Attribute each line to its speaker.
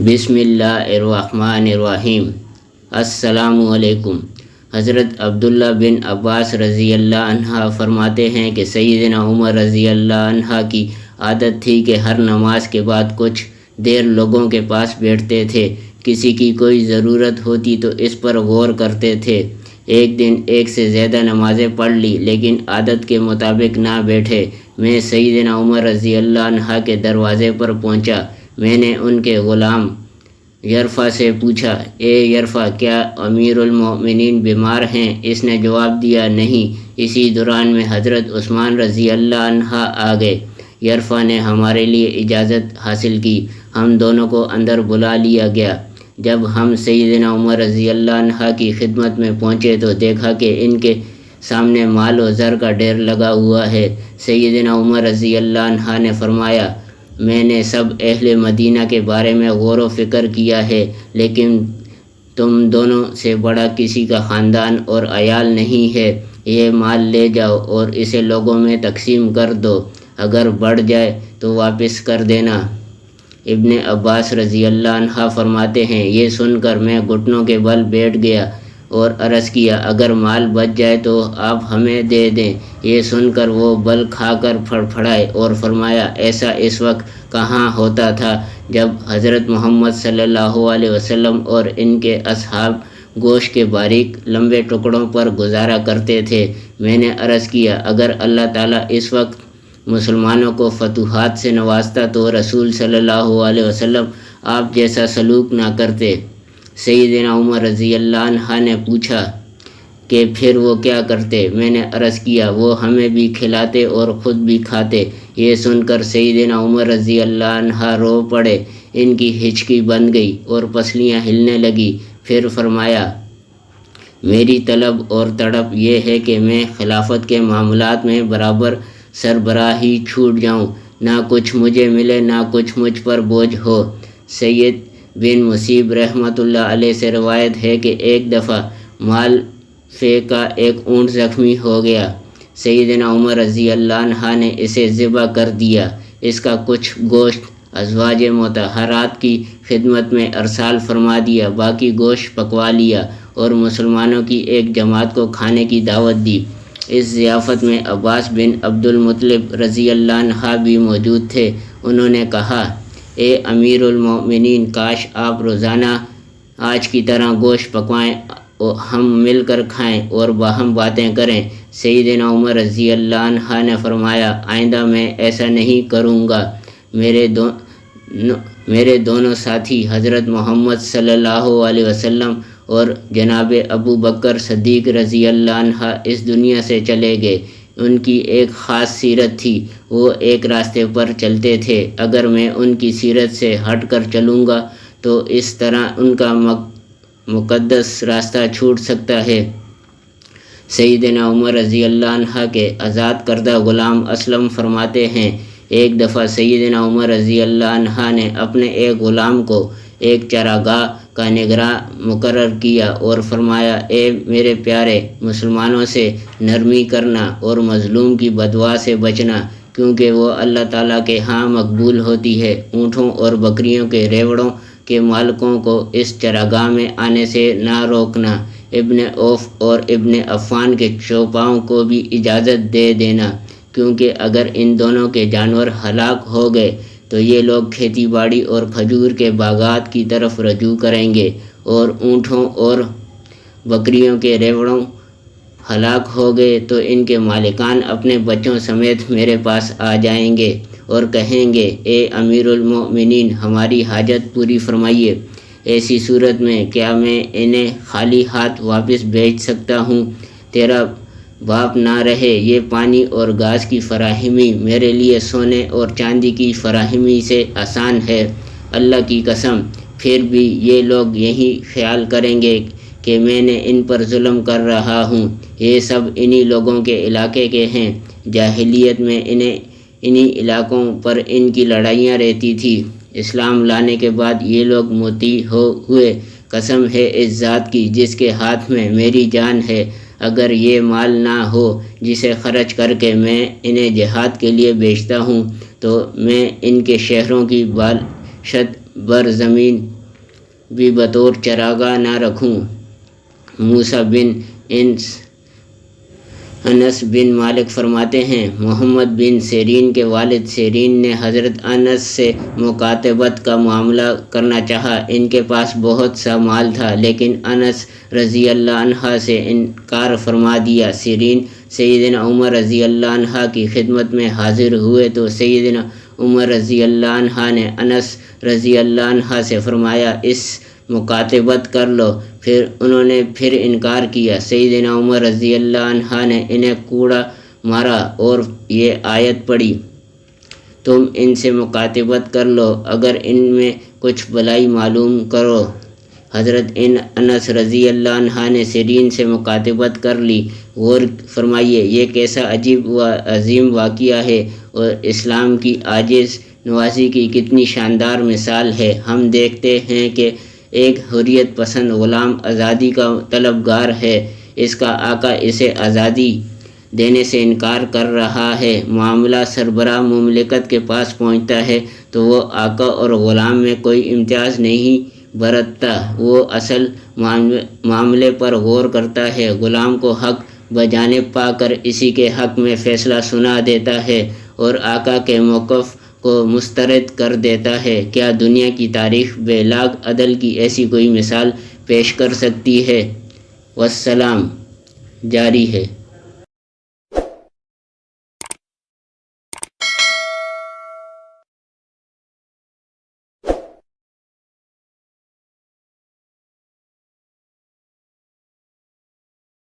Speaker 1: بسم اللہ الرحمن الرحیم۔ السلام علیکم۔ حضرت عبداللہ بن عباس رضی اللہ عنہ فرماتے ہیں کہ سیدنا عمر رضی اللہ عنہ کی عادت تھی کہ ہر نماز کے بعد کچھ دیر لوگوں کے پاس بیٹھتے تھے۔ کسی کی کوئی ضرورت ہوتی تو اس پر غور کرتے تھے۔ ایک دن ایک سے زیادہ نمازیں پڑھ لی لیکن عادت کے مطابق نہ بیٹھے۔ میں سیدنا عمر رضی اللہ عنہ کے دروازے پر پہنچا۔ میں نے ان کے غلام یرفع سے پوچھا، اے یرفع، کیا امیر المومنین بیمار ہیں؟ اس نے جواب دیا، نہیں۔ اسی دوران میں حضرت عثمان رضی اللہ عنہ آ گئے۔ یرفع نے ہمارے لیے اجازت حاصل کی۔ ہم دونوں کو اندر بلا لیا گیا۔ جب ہم سیدنا عمر رضی اللہ عنہ کی خدمت میں پہنچے تو دیکھا کہ ان کے سامنے مال و زر کا ڈھیر لگا ہوا ہے۔ سیدنا عمر رضی اللہ عنہ نے فرمایا، میں نے سب اہل مدینہ کے بارے میں غور و فکر کیا ہے، لیکن تم دونوں سے بڑا کسی کا خاندان اور عیال نہیں ہے۔ یہ مال لے جاؤ اور اسے لوگوں میں تقسیم کر دو، اگر بڑھ جائے تو واپس کر دینا۔ ابن عباس رضی اللہ عنہ فرماتے ہیں، یہ سن کر میں گھٹنوں کے بل بیٹھ گیا اور عرض کیا، اگر مال بچ جائے تو آپ ہمیں دے دیں۔ یہ سن کر وہ بل کھا کر پھڑپھڑائے اور فرمایا، ایسا اس وقت کہاں ہوتا تھا جب حضرت محمد صلی اللہ علیہ وسلم اور ان کے اصحاب گوشت کے باریک لمبے ٹکڑوں پر گزارا کرتے تھے۔ میں نے عرض کیا، اگر اللہ تعالیٰ اس وقت مسلمانوں کو فتوحات سے نوازتا تو رسول صلی اللہ علیہ وسلم آپ جیسا سلوک نہ کرتے۔ سیدنا عمر رضی اللہ عنہ نے پوچھا کہ پھر وہ کیا کرتے؟ میں نے عرض کیا، وہ ہمیں بھی کھلاتے اور خود بھی کھاتے۔ یہ سن کر سیدنا عمر رضی اللہ عنہ رو پڑے۔ ان کی ہچکی بند گئی اور پسلیاں ہلنے لگی۔ پھر فرمایا، میری طلب اور تڑپ یہ ہے کہ میں خلافت کے معاملات میں برابر سربراہی چھوٹ جاؤں، نہ کچھ مجھے ملے نہ کچھ مجھ پر بوجھ ہو۔ سید بن مصیب رحمۃ اللہ علیہ سے روایت ہے کہ ایک دفعہ مال فے کا ایک اونٹ زخمی ہو گیا۔ سیدنا عمر رضی اللہ عنہ نے اسے ذبح کر دیا۔ اس کا کچھ گوشت ازواج مطہرات کی خدمت میں ارسال فرما دیا، باقی گوشت پکوا لیا اور مسلمانوں کی ایک جماعت کو کھانے کی دعوت دی۔ اس ضیافت میں عباس بن عبد المطلب رضی اللہ عنہ بھی موجود تھے۔ انہوں نے کہا، اے امیر المومنین، کاش آپ روزانہ آج کی طرح گوشت پکوائیں، ہم مل کر کھائیں اور باہم باتیں کریں۔ سیدنا عمر رضی اللہ عنہ نے فرمایا، آئندہ میں ایسا نہیں کروں گا۔ میرے دونوں ساتھی حضرت محمد صلی اللہ علیہ وسلم اور جناب ابو بکر صدیق رضی اللہ عنہ اس دنیا سے چلے گئے۔ ان کی ایک خاص سیرت تھی، وہ ایک راستے پر چلتے تھے۔ اگر میں ان کی سیرت سے ہٹ کر چلوں گا تو اس طرح ان کا مقدس راستہ چھوٹ سکتا ہے۔ سیدنا عمر رضی اللہ عنہ کے آزاد کردہ غلام اسلم فرماتے ہیں، ایک دفعہ سیدنا عمر رضی اللہ عنہ نے اپنے ایک غلام کو ایک چراگاہ کا نگراں مقرر کیا اور فرمایا، اے میرے پیارے، مسلمانوں سے نرمی کرنا اور مظلوم کی بددعا سے بچنا، کیونکہ وہ اللہ تعالیٰ کے ہاں مقبول ہوتی ہے۔ اونٹوں اور بکریوں کے ریوڑوں کے مالکوں کو اس چراگاہ میں آنے سے نہ روکنا۔ ابن عوف اور ابن عفان کے چوپاؤں کو بھی اجازت دے دینا، کیونکہ اگر ان دونوں کے جانور ہلاک ہو گئے تو یہ لوگ کھیتی باڑی اور کھجور کے باغات کی طرف رجوع کریں گے، اور اونٹوں اور بکریوں کے ریوڑوں ہلاک ہو گئے تو ان کے مالکان اپنے بچوں سمیت میرے پاس آ جائیں گے اور کہیں گے، اے امیر المومنین، ہماری حاجت پوری فرمائیے۔ ایسی صورت میں کیا میں انہیں خالی ہاتھ واپس بھیج سکتا ہوں؟ تیرا باپ نہ رہے، یہ پانی اور گھاس کی فراہمی میرے لیے سونے اور چاندی کی فراہمی سے آسان ہے۔ اللہ کی قسم، پھر بھی یہ لوگ یہی خیال کریں گے کہ میں نے ان پر ظلم کر رہا ہوں۔ یہ سب انہی لوگوں کے علاقے کے ہیں۔ جاہلیت میں انہی علاقوں پر ان کی لڑائیاں رہتی تھی۔ اسلام لانے کے بعد یہ لوگ مطیع ہوئے۔ قسم ہے اس ذات کی جس کے ہاتھ میں میری جان ہے، اگر یہ مال نہ ہو جسے خرچ کر کے میں انہیں جہاد کے لیے بیچتا ہوں تو میں ان کے شہروں کی بالشت بر زمین بھی بطور چراگاہ نہ رکھوں۔ موسیٰ بن انس بن مالک فرماتے ہیں محمد بن سیرین کے والد سیرین نے حضرت انس سے مکاتبت کا معاملہ کرنا چاہا۔ ان کے پاس بہت سا مال تھا لیکن انس رضی اللہ عنہ سے انکار فرما دیا۔ سیرین سیدنا عمر رضی اللہ عنہ کی خدمت میں حاضر ہوئے تو سیدنا عمر رضی اللہ عنہ نے انس رضی اللہ عنہ سے فرمایا اس مکاتبت کر لو، پھر انہوں نے پھر انکار کیا۔ سیدنا عمر رضی اللہ عنہ نے انہیں کوڑا مارا اور یہ آیت پڑھی، تم ان سے مکاتبت کر لو اگر ان میں کچھ بلائی معلوم کرو۔ حضرت انس رضی اللہ عنہ نے سیرین سے مکاتبت کر لی۔ غور فرمائیے یہ کیسا عجیب و عظیم واقعہ ہے اور اسلام کی عاجز نوازی کی کتنی شاندار مثال ہے۔ ہم دیکھتے ہیں کہ ایک حریت پسند غلام آزادی کا طلبگار ہے، اس کا آقا اسے آزادی دینے سے انکار کر رہا ہے۔ معاملہ سربراہ مملکت کے پاس پہنچتا ہے تو وہ آقا اور غلام میں کوئی امتیاز نہیں برتتا، وہ اصل معاملے پر غور کرتا ہے، غلام کو حق بجانب پا کر اسی کے حق میں فیصلہ سنا دیتا ہے اور آقا کے موقف کو مسترد کر دیتا ہے۔ کیا دنیا کی تاریخ بے لاگ عدل کی ایسی کوئی مثال پیش کر سکتی ہے؟ والسلام جاری ہے۔